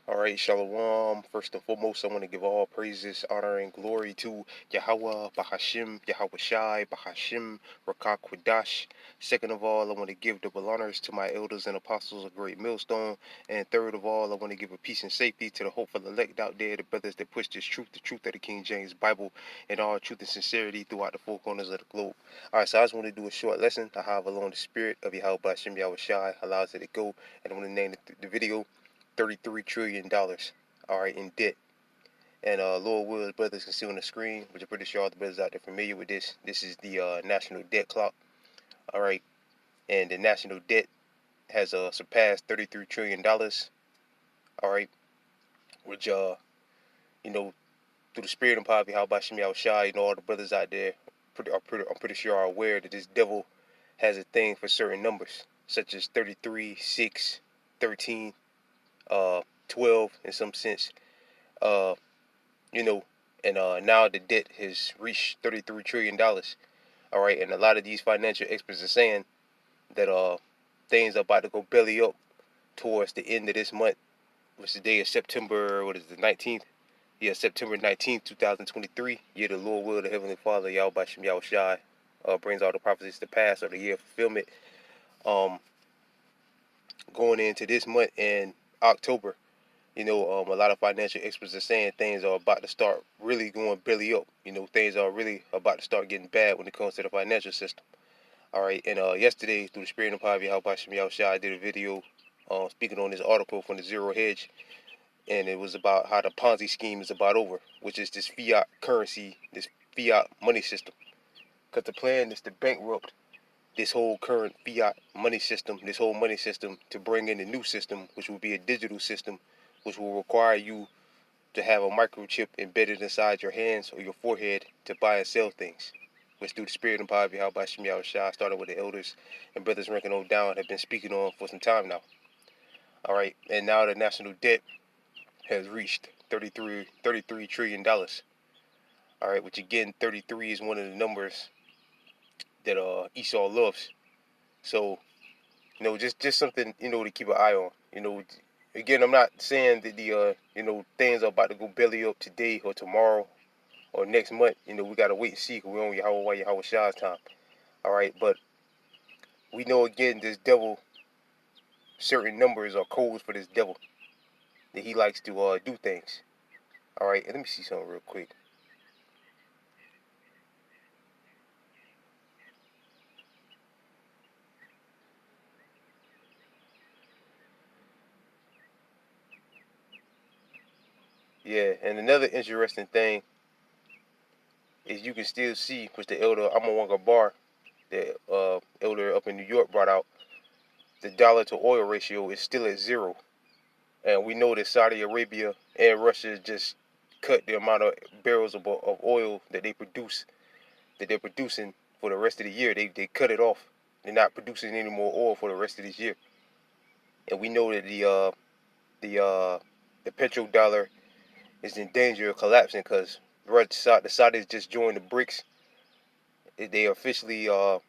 All right, Shalom. First and foremost, I want to give all praises, honor, and glory to Yahweh, Bahashim, Yahweh Shai, Bahashim, Rakak Kwadash. Second of all, I want to give double honors to my elders and apostles of Great Millstone. And third of all, I want to give a peace and safety to the hopeful elect out there, the brothers that push this truth, the truth of the King James Bible, and all truth and sincerity throughout the four corners of the globe. All right, so I just want to do a short lesson to have along the spirit of Yahweh, Bahashim, Yahweh Shai, allows it to go. And I want to name the video $33 trillion, all right, in debt. And Lord Will's brothers can see on the screen, which I'm pretty sure all the brothers out there familiar with this. This is the national debt clock, all right. And the national debt has surpassed $33 trillion, all right, which, you know, through the spirit and power of Yahweh Shem Yahweh Shai, all the brothers out there I'm pretty sure are aware that this devil has a thing for certain numbers, such as 33, 6, 13, 12 in some sense, uh, and now the debt has reached $33 trillion. All right, and a lot of these financial experts are saying that things are about to go belly up towards the end of this month, which the day is September, what is the 19th? Yeah, September 19th, 2023. Year the Lord will, the Heavenly Father, Yahweh Shem Yahweh Shai, brings all the prophecies to pass, or the year of fulfillment. Going into this month in October, a lot of financial experts are saying things are about to start really going belly up. Things are really about to start getting bad when it comes to the financial system. All right, and yesterday, through the spirit and power of Yahweh Shem Yahweh Shai, I did a video speaking on this article from the Zero Hedge, and it was about how the Ponzi scheme is about over, which is this fiat currency, this fiat money system. Because the plan is to bankrupt this whole current fiat money system, this whole money system, to bring in a new system, which will be a digital system, which will require you to have a microchip embedded inside your hands or your forehead to buy and sell things, which through the spirit and power of Yahweh Shem Yahweh Shai, started with the elders and brothers ranking on down, have been speaking on for some time now. All right, and now the national debt has reached $33 trillion. All right, which again, 33 is one of the numbers that Esau loves. So, just something, to keep an eye on. Again, I'm not saying that the things are about to go belly up today or tomorrow or next month. We gotta wait and see, because we're on Yahweh Shah's time. All right, but we know again this devil, certain numbers are codes for this devil, that he likes to do things. All right, and let me see something real quick. Yeah, and another interesting thing is you can still see, which the elder Amawanga Bar, the elder up in New York, brought out, the dollar to oil ratio is still at 0. And we know that Saudi Arabia and Russia just cut the amount of barrels of oil that they're producing for the rest of the year. They cut it off. They're not producing any more oil for the rest of this year. And we know that the petrodollar is in danger of collapsing, because the Saudis just joined the BRICS. They officially are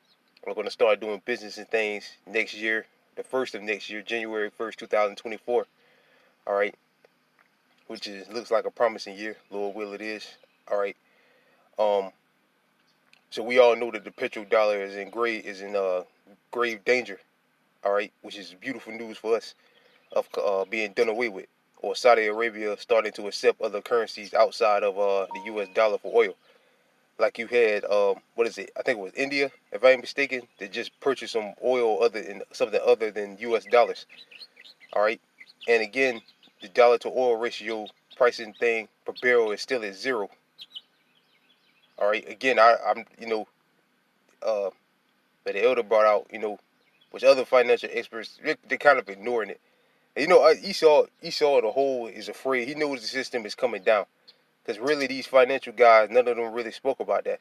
going to start doing business and things next year, the first of next year, January 1st, 2024. All right, which looks like a promising year. Lord will, it is. All right. So we all know that the petrodollar is in grave danger. All right, which is beautiful news for us of being done away with, or Saudi Arabia starting to accept other currencies outside of the U.S. dollar for oil. Like you had, what is it? I think it was India, if I ain't mistaken, that just purchased some oil something other than U.S. dollars. All right, and again, the dollar to oil ratio pricing thing per barrel is still at 0. All right, again, I'm that the elder brought out, which other financial experts, they're kind of ignoring it. And, Esau the whole is afraid. He knows the system is coming down, because really these financial guys, none of them really spoke about that.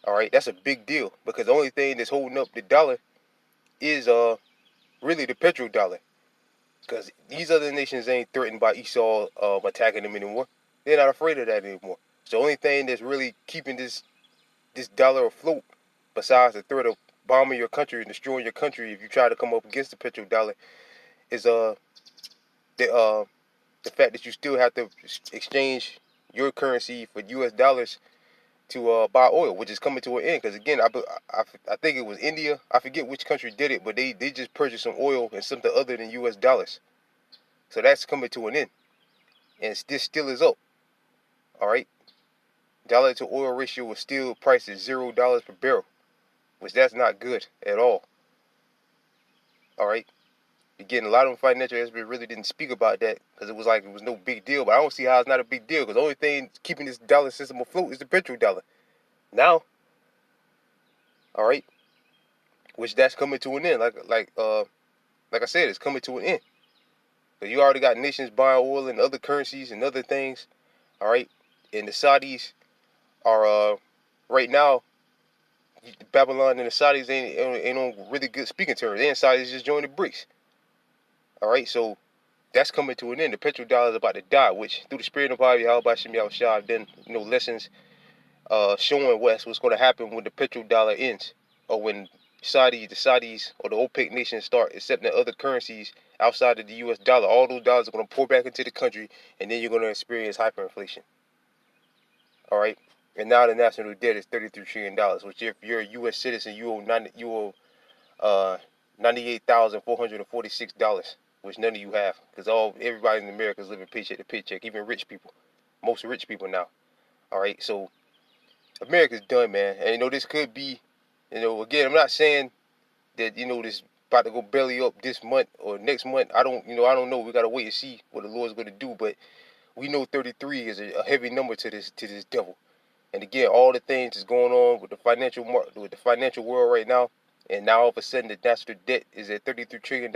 All right, that's a big deal, because the only thing that's holding up the dollar is really the petrodollar, because these other nations ain't threatened by Esau attacking them anymore. They're not afraid of that anymore. So the only thing that's really keeping this dollar afloat, besides the threat of bombing your country and destroying your country if you try to come up against the petrodollar, is the the fact that you still have to exchange your currency for U.S. dollars to buy oil, which is coming to an end. Because again, I think it was India. I forget which country did it, but they just purchased some oil and something other than U.S. dollars. So that's coming to an end, and this still is up. All right, dollar to oil ratio was still priced at $0 per barrel, which that's not good at all. All right. Again, a lot of financial experts really didn't speak about that because it was like it was no big deal. But I don't see how it's not a big deal because the only thing keeping this dollar system afloat is the petrodollar. Now, all right, which that's coming to an end. Like I said, it's coming to an end. So you already got nations buying oil and other currencies and other things. All right, and the Saudis are right now. Babylon and the Saudis ain't on really good speaking terms. And Saudis just joined the BRICS. All right, so that's coming to an end. The petrodollar is about to die, which through the spirit of Yahweh Shem Yahushua, I've done lessons showing what's going to happen when the petrodollar ends, or when the Saudis or the OPEC nations start accepting other currencies outside of the U.S. dollar. All those dollars are going to pour back into the country, and then you're going to experience hyperinflation. All right, and now the national debt is $33 trillion, which if you're a U.S. citizen, you owe $98,446. Which none of you have, because everybody in America is living paycheck to paycheck, even rich people, most rich people now. All right, so America's done, man. And this could be, again, I'm not saying that this about to go belly up this month or next month. I don't know. We gotta wait and see what the Lord's gonna do. But we know 33 is a heavy number to this devil. And again, all the things that's going on with the financial world right now, and now all of a sudden the national debt is at $33 trillion.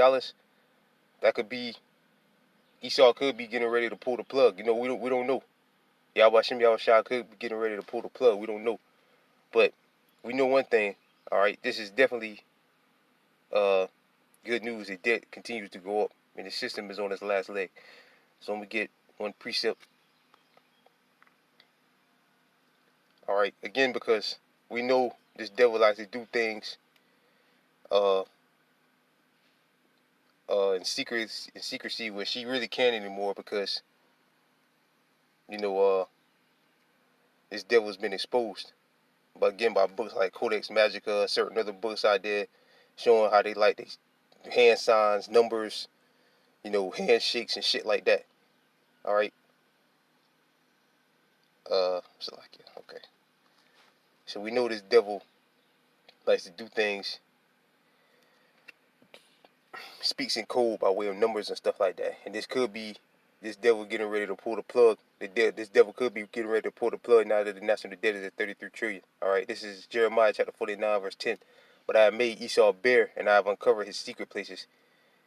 That could be Esau could be getting ready to pull the plug. We don't know. Yahweh Shem Yahushua could be getting ready to pull the plug. We don't know. But we know one thing. All right, this is definitely good news. The debt continues to go up, and the system is on its last leg. So I'm gonna get one precept. All right, again, because we know this devil likes to do things in secrecy where she really can't anymore, because this devil's been exposed. But again, by books like Codex Magica, certain other books out there showing how they like these hand signs, numbers, handshakes and shit like that. All right. Okay. So we know this devil likes to do things, speaks in code by way of numbers and stuff like that. And this could be this devil getting ready to pull the plug. This devil could be getting ready to pull the plug now that the national debt is at 33 trillion. All right. This is Jeremiah chapter 49 verse 10. But I have made Esau bare, and I have uncovered his secret places.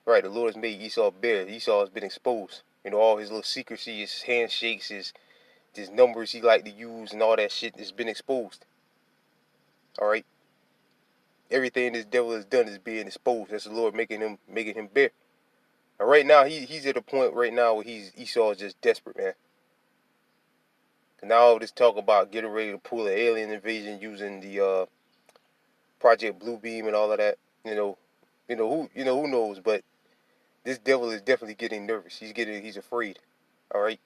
Right, the Lord has made Esau bare. Esau has been exposed. All his little secrecy, his handshakes, his numbers he liked to use, and all that shit has been exposed. All right. Everything this devil has done is being exposed. That's the Lord making him bare. And right now he's at a point right now where Esau is just desperate, man. And now all this talk about getting ready to pull an alien invasion using the Project Bluebeam and all of that, who knows, but this devil is definitely getting nervous. He's afraid. All right.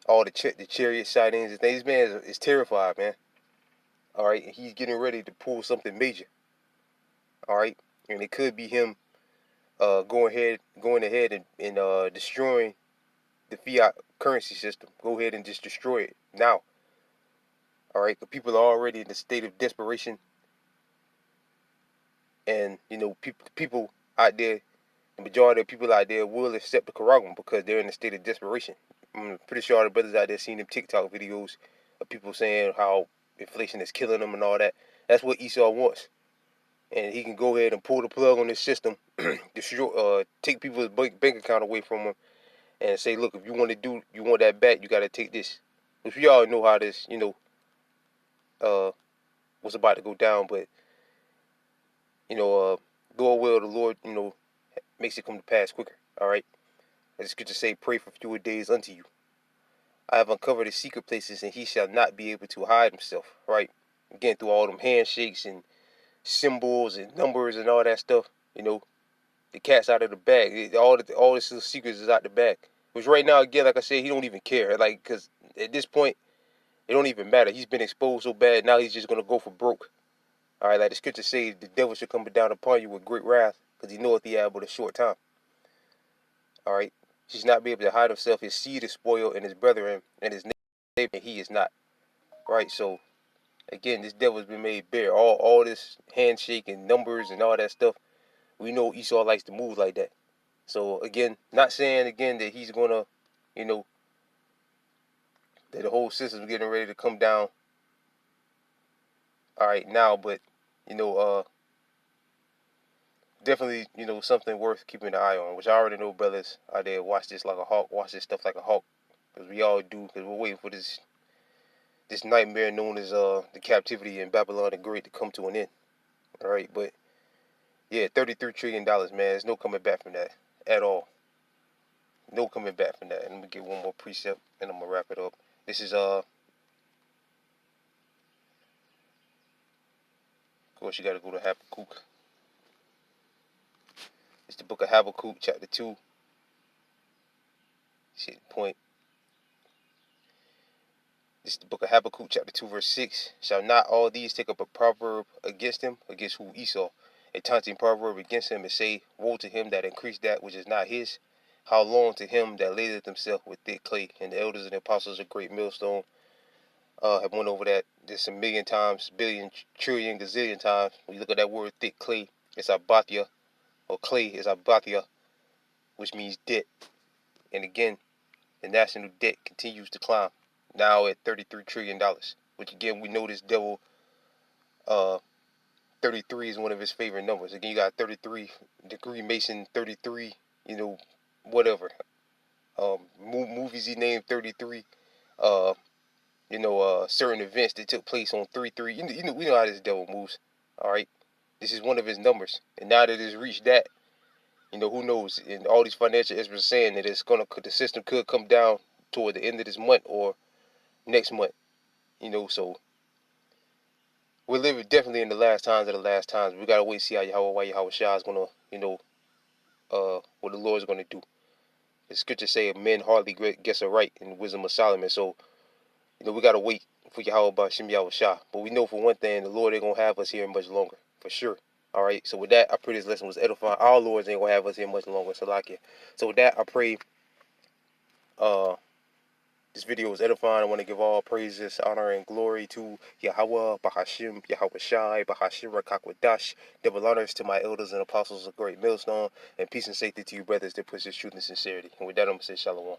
All the chariot sightings and things. This man is terrified, man. All right. He's getting ready to pull something major. All right. And it could be him going ahead and destroying the fiat currency system. Go ahead and just destroy it now. All right. Because people are already in a state of desperation. And, people out there, the majority of people out there will accept the Quran because they're in a state of desperation. I'm pretty sure all the brothers out there seen them TikTok videos of people saying how inflation is killing them and all that. That's what Esau wants. And he can go ahead and pull the plug on this system, take people's bank account away from them, and say, look, if you want that back, you got to take this. Which we all know how this, what's about to go down. But, Lord will, the Lord, makes it come to pass quicker. All right. As Scripture say, pray for fewer days unto you. I have uncovered his secret places, and he shall not be able to hide himself. Right. Again, through all them handshakes and symbols and numbers and all that stuff, the cat's out of the bag. All this little secrets is out the bag. Which right now, again, like I said, he don't even care. Like, because at this point, it don't even matter. He's been exposed so bad, now he's just going to go for broke. All right, like the scripture says, the devil should come down upon you with great wrath, because he knoweth he had but a short time. All right, he should not be able to hide himself. His seed is spoiled, and his brethren, and his neighbor, and he is not. Right, so, again, this devil's been made bare. All this handshake and numbers and all that stuff, we know Esau likes to move like that. So, again, not saying, again, that he's going to, you know, that the whole system's getting ready to come down, all right, now, but, you know, definitely, you know, something worth keeping an eye on, which I already know brothers out there watch this like a hawk, watch this stuff like a hawk, because we all do, because we're waiting for this nightmare known as the captivity in Babylon the Great to come to an end. All right, but yeah, $33 trillion, man. There's no coming back from that at all. No coming back from that. And let me get one more precept, and I'm gonna wrap it up. This is of course, you got to go to Habakkuk. It's the book of Habakkuk, chapter 2. See the point. This is the book of Habakkuk, chapter 2, verse 6. Shall not all these take up a proverb against him? Against who? Esau. A taunting proverb against him, and say, woe to him that increased that which is not his. How long to him that ladeth himself with thick clay? And the elders and the apostles of great millstone have went over that just a million times, billion, trillion, gazillion times. When you look at that word thick clay, it's abathia, or clay is abathia, which means debt. And again, the national debt continues to climb, now at $33 trillion, which again, we know this devil, 33 is one of his favorite numbers. Again, you got 33, degree Mason 33, you know, whatever. Movies he named 33, you know, certain events that took place on 3-3. You know, we know how this devil moves. All right, this is one of his numbers, and now that it's reached that, you know, who knows? And all these financial experts are saying that the system could come down toward the end of this month or next month. You know, so we're living definitely in the last times of the last times. We gotta wait and see how Yahweh Shah is gonna, you know, what the Lord is gonna do. The scriptures say men hardly gets it right in the wisdom of Solomon. So, you know, we gotta wait for Yahweh Shem Yahweh Shah. But we know for one thing, the Lord ain't gonna have us here much longer, for sure. All right. So with that, I pray this lesson was edifying. Our Lords ain't gonna have us here much longer. Salakia. So with that, I pray this video was edifying. I want to give all praises, honor, and glory to Yahweh, Bahashim, Yahweh Shai, Bahashim Rakakwadash. Double honors to my elders and apostles of Great Millstone, and peace and safety to you brothers that push this truth and sincerity. And with that, I'm going to say shalom.